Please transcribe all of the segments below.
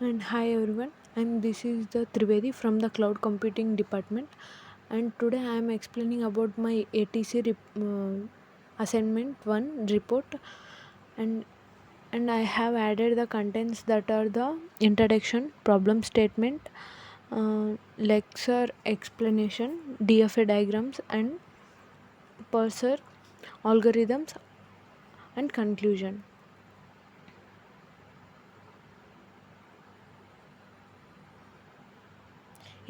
And hi everyone, and this is the Trivedi from the Cloud Computing Department. And today I am explaining about my ATC assignment 1 report, and I have added the contents that are the introduction, problem statement, lecture explanation, DFA diagrams, and parser algorithms, and conclusion.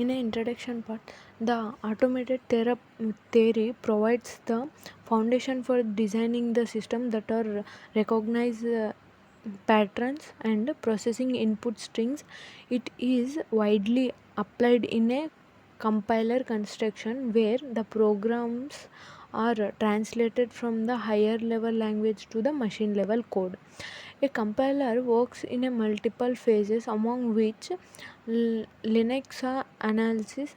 In the introduction part, the automated theory provides the foundation for designing the system that are recognize patterns and processing input strings. It is widely applied in a compiler construction where the programs are translated from the higher level language to the machine level code. A compiler works in a multiple phases, among which Linux analysis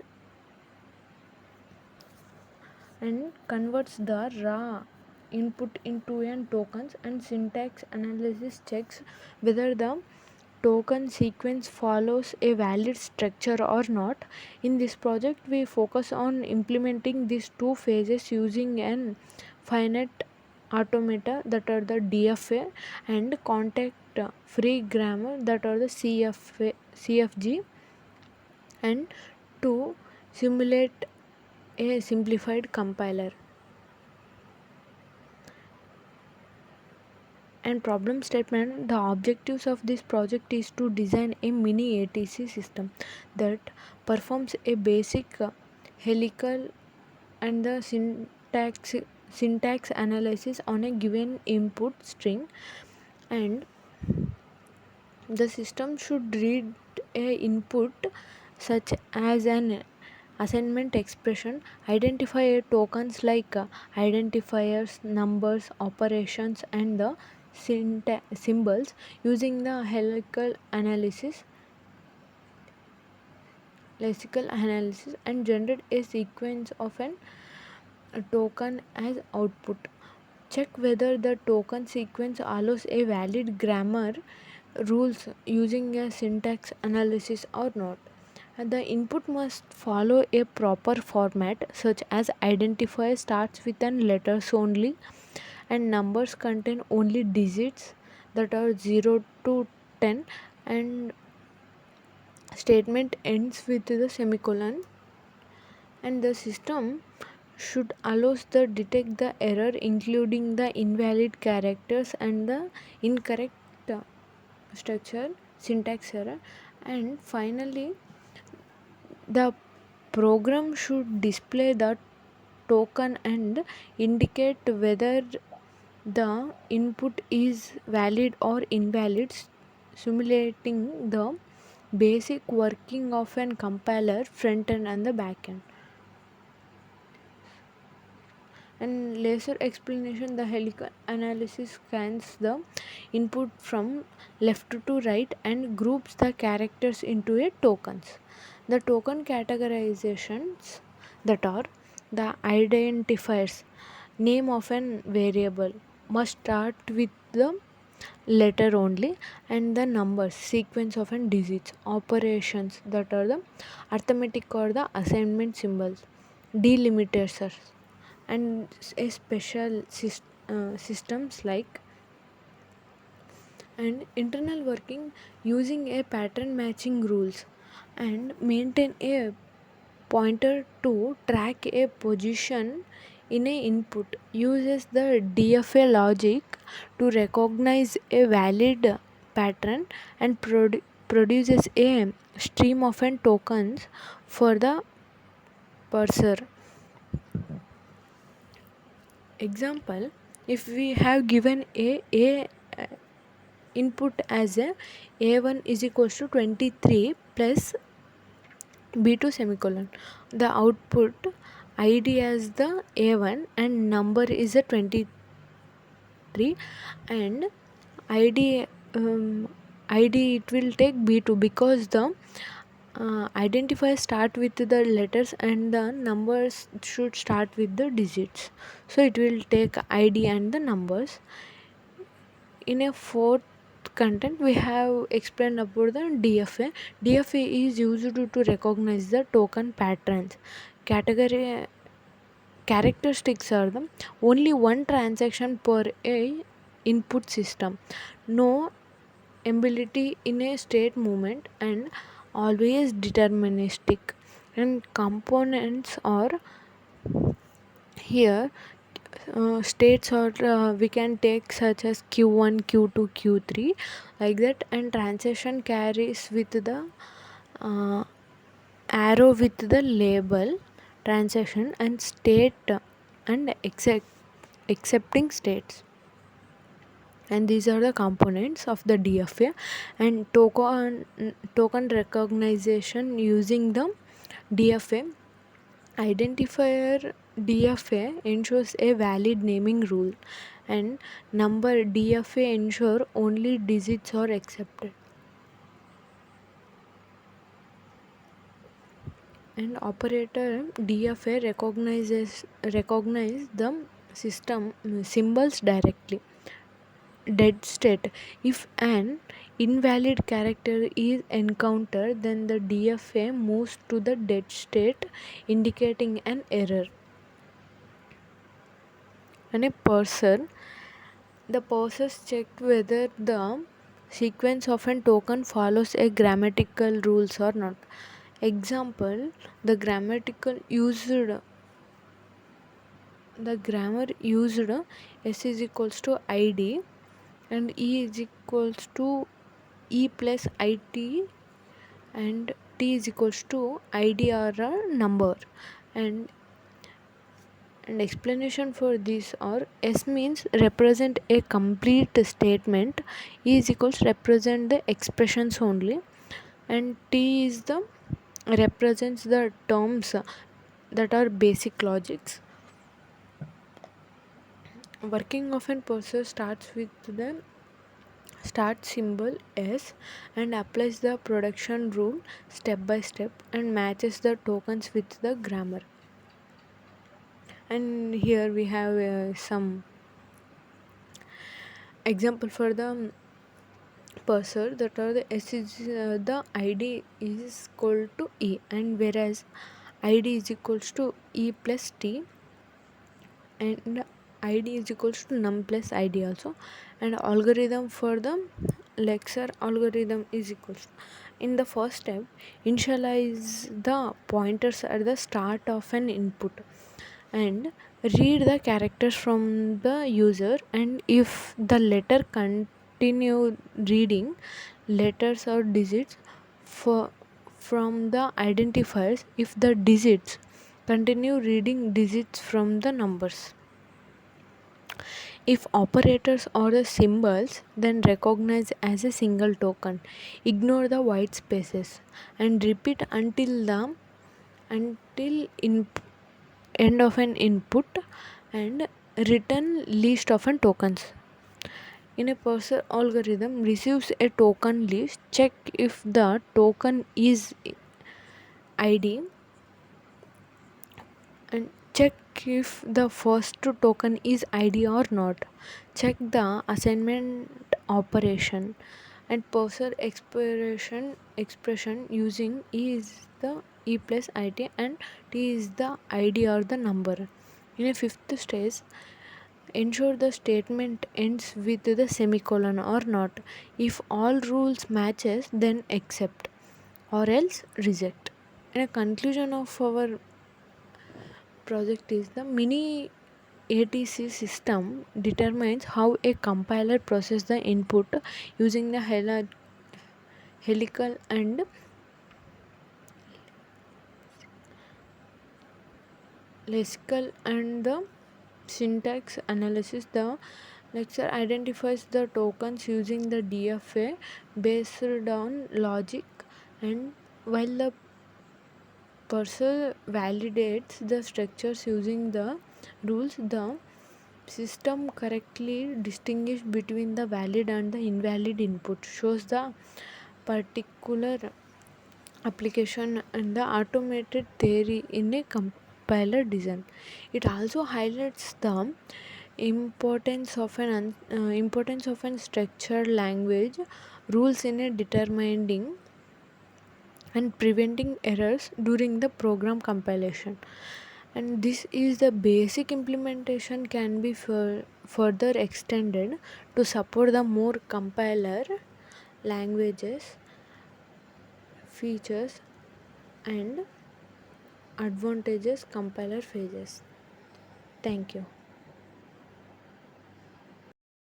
and converts the raw input into an tokens, and syntax analysis checks whether the token sequence follows a valid structure or not. In this project we focus on implementing these two phases using an finite automata, that are the DFA, and context free grammar, that are the CFG, and to simulate a simplified compiler. And problem statement, the objectives of this project is to design a mini ATC system that performs a basic helical and the syntax analysis on a given input string, and the system should read a input such as an assignment expression, identify tokens like identifiers, numbers, operations, and the symbols using the lexical analysis, and generate a sequence of a token as output. Check whether the token sequence allows a valid grammar rules using a syntax analysis or not. And the input must follow a proper format, such as identifier starts with an letters only, and numbers contain only digits, that are 0 to 10, and statement ends with the semicolon. And the system should allows the detect the error, including the invalid characters and the incorrect structure syntax error. And finally, the program should display the token and indicate whether the input is valid or invalid, simulating the basic working of an compiler front end and the back end. And laser explanation, the helical analysis scans the input from left to right and groups the characters into a tokens. The token categorizations, that are the identifiers, name of an variable, must start with the letter only, and the numbers sequence of an digits, operations, that are the arithmetic or the assignment symbols, delimiters, and a special systems like and internal working using a pattern matching rules, and maintain a pointer to track a position in a input, uses the DFA logic to recognize a valid pattern, and produces a stream of n tokens for the parser. Example, if we have given a input as a1 is equals to 23 plus b2 semicolon, the output id as the a1 and number is a 23, and id id it will take b2 because the identifiers start with the letters and the numbers should start with the digits, so it will take id and the numbers. In a fourth fifth content we have explained about the DFA. DFA is used to recognize the token patterns. Category characteristics are the only one transaction per a input system, no ability in a state movement, and always deterministic. And components are here states, or we can take such as q1, q2, q3, like that. And transaction carries with the uh, arrow with the label transaction, and state and accepting states. And these are the components of the DFA. And token recognition using the DFA identifier. DFA ensures a valid naming rule, and number DFA ensure only digits are accepted. And operator DFA recognize the system symbols directly. Dead state: if an invalid character is encountered, then the DFA moves to the dead state, indicating an error. And a parser, the parsers check whether the sequence of a token follows a grammatical rules or not. Example: the grammar used s is equals to id, and e is equals to e plus it, and t is equals to id or a number. And and explanation for this are: s means represent a complete statement, e is equals represent the expressions only, and t is the represents the terms that are basic logics. Working of an parser starts with the start symbol s, and applies the production rule step by step, and matches the tokens with the grammar. And here we have some example for the parser, that are the s is the id is equal to e, and whereas id is equals to e plus t, and id is equals to num plus id also. And algorithm for the lexer algorithm is equals to, in the first step, initialize the pointers at the start of an input, and read the characters from the user. And if the letter continue reading letters or digits for from the identifiers, if the digits continue reading digits from the numbers. If operators or the symbols, then recognize as a single token. Ignore the white spaces and repeat until in end of an input, and return list of an tokens. In a parser algorithm receives a token list, check if the token is id, and check if the first token is id or not. Check the assignment operation. And parser expression using e is the e plus it, and t is the id or the number. In a fifth stage, ensure the statement ends with the semicolon or not. If all rules matches, then accept, or else reject. In a conclusion of our project is the mini ATC system determines how a compiler processes the input using the helical and lexical and the syntax analysis. The lecture identifies the tokens using the DFA based on logic, and while the parser validates the structures using the rules. The system correctly distinguish between the valid and the invalid input, shows the particular application and the automated theory in a compiler design. It also highlights the Importance of an structured language, rules in a determining and preventing errors during the program compilation. And this is the basic implementation can be further extended to support the more compiler languages, features, and advantages compiler phases. Thank you.